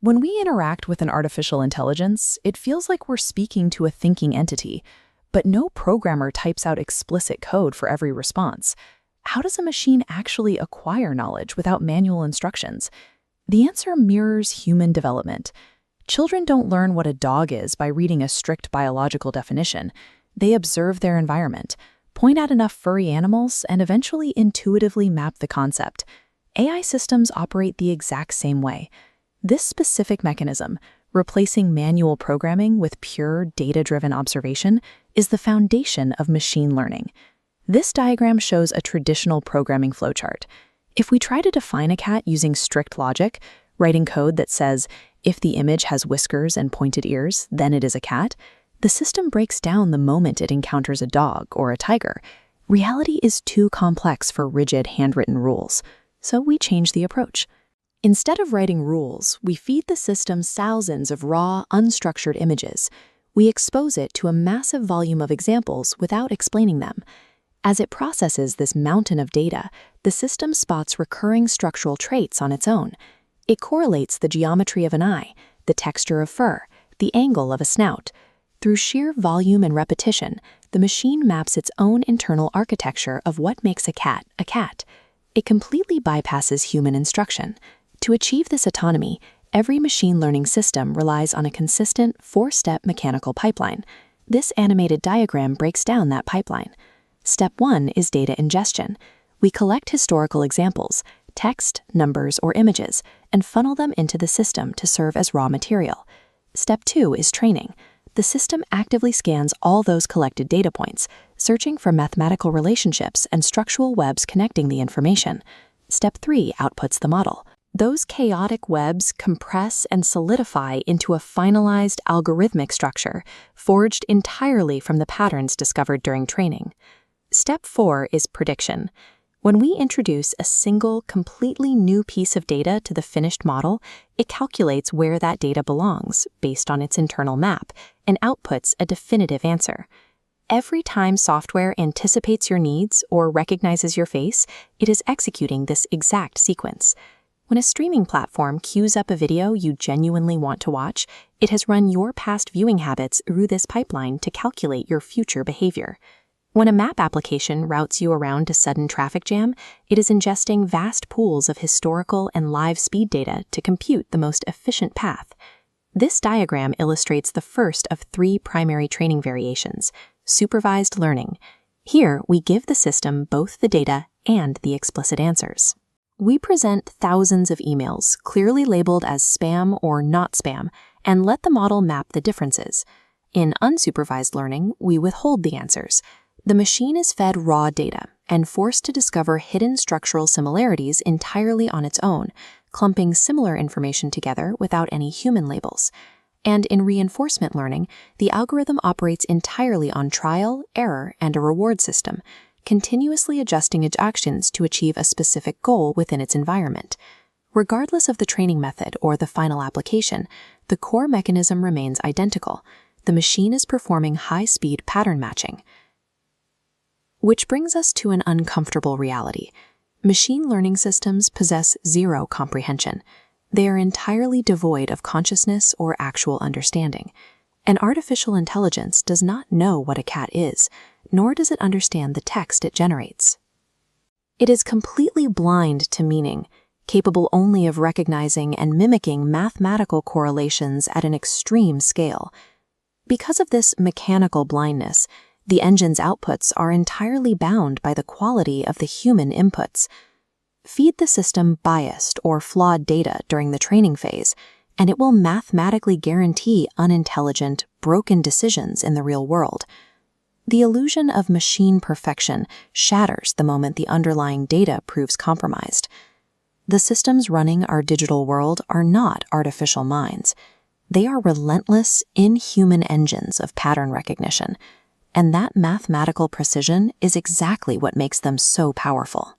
When we interact with an artificial intelligence, it feels like we're speaking to a thinking entity, but no programmer types out explicit code for every response. How does a machine actually acquire knowledge without manual instructions? The answer mirrors human development. Children don't learn what a dog is by reading a strict biological definition. They observe their environment, point out enough furry animals, and eventually intuitively map the concept. AI systems operate the exact same way. This specific mechanism, replacing manual programming with pure data-driven observation, is the foundation of machine learning. This diagram shows a traditional programming flowchart. If we try to define a cat using strict logic, writing code that says, if the image has whiskers and pointed ears, then it is a cat, the system breaks down the moment it encounters a dog or a tiger. Reality is too complex for rigid handwritten rules, so we change the approach. Instead of writing rules, we feed the system thousands of raw, unstructured images. We expose it to a massive volume of examples without explaining them. As it processes this mountain of data, the system spots recurring structural traits on its own. It correlates the geometry of an eye, the texture of fur, the angle of a snout. Through sheer volume and repetition, the machine maps its own internal architecture of what makes a cat a cat. It completely bypasses human instruction. To achieve this autonomy, every machine learning system relies on a consistent four-step mechanical pipeline. This animated diagram breaks down that pipeline. Step 1 is data ingestion. We collect historical examples, text, numbers, or images, and funnel them into the system to serve as raw material. Step 2 is training. The system actively scans all those collected data points, searching for mathematical relationships and structural webs connecting the information. Step 3 outputs the model. Those chaotic webs compress and solidify into a finalized algorithmic structure, forged entirely from the patterns discovered during training. Step 4 is prediction. When we introduce a single, completely new piece of data to the finished model, it calculates where that data belongs based on its internal map and outputs a definitive answer. Every time software anticipates your needs or recognizes your face, it is executing this exact sequence. When a streaming platform queues up a video you genuinely want to watch, it has run your past viewing habits through this pipeline to calculate your future behavior. When a map application routes you around a sudden traffic jam, it is ingesting vast pools of historical and live speed data to compute the most efficient path. This diagram illustrates the first of 3 primary training variations, supervised learning. Here, we give the system both the data and the explicit answers. We present thousands of emails, clearly labeled as spam or not spam, and let the model map the differences. In unsupervised learning, we withhold the answers. The machine is fed raw data and forced to discover hidden structural similarities entirely on its own, clumping similar information together without any human labels. And in reinforcement learning, the algorithm operates entirely on trial, error, and a reward system, continuously adjusting its actions to achieve a specific goal within its environment. Regardless of the training method or the final application, the core mechanism remains identical. The machine is performing high-speed pattern matching. Which brings us to an uncomfortable reality. Machine learning systems possess zero comprehension. They are entirely devoid of consciousness or actual understanding. An artificial intelligence does not know what a cat is, nor does it understand the text it generates. It is completely blind to meaning, capable only of recognizing and mimicking mathematical correlations at an extreme scale. Because of this mechanical blindness, the engine's outputs are entirely bound by the quality of the human inputs. Feed the system biased or flawed data during the training phase, and it will mathematically guarantee unintelligent, broken decisions in the real world. The illusion of machine perfection shatters the moment the underlying data proves compromised. The systems running our digital world are not artificial minds. They are relentless, inhuman engines of pattern recognition, and that mathematical precision is exactly what makes them so powerful.